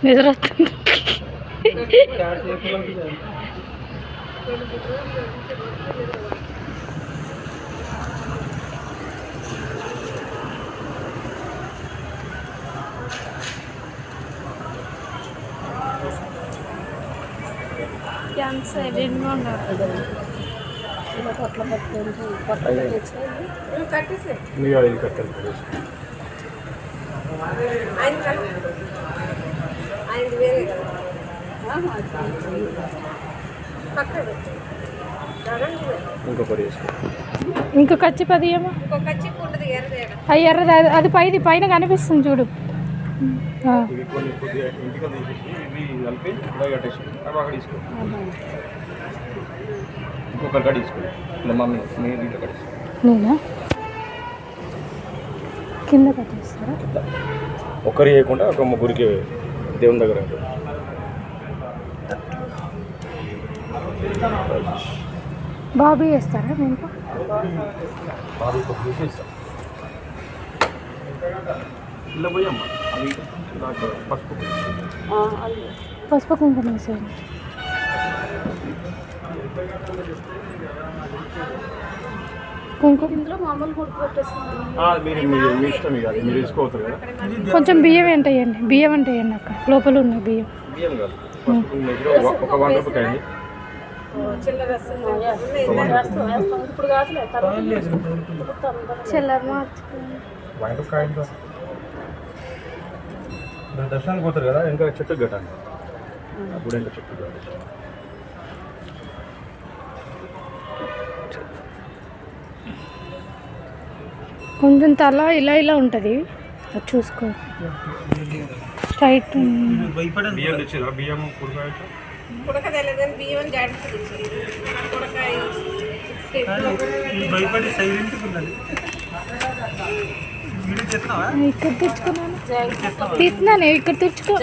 నిద్ర వస్తుంది. సైలెంట్గా ఉన్నారు. ఇంకో కచ్చి 10 ఏమో ఎర్రది అది పైన కనిపిస్తుంది చూడు. నేనా కింద కట్టేస్తారా? ఒక్కరి చేయకుండా ఒక ముగ్గురికి దేవుని దగ్గర బాబు వేస్తారా? నేను పసుపు కుంకుమ వేసేయండి. ఇందులో మామూలు కొడుకు కొంచెం బియ్యం ఏంటయ్యండి, బియ్యం అంటే వేయండి అక్క. లోపల ఉన్నాయి బియ్యం. దర్శనానికి పోతారు కదా, ఇంకా చెట్టు కట్టండి. అప్పుడు ఇంకా చెట్టు కొంచెం తల ఇలా ఉంటుంది, చూసుకో. స్ట్రైట్ బియ్యం ఇక్కడ తెచ్చుకున్నాను, తీస్తున్నాను ఇక్కడ తెచ్చుకో.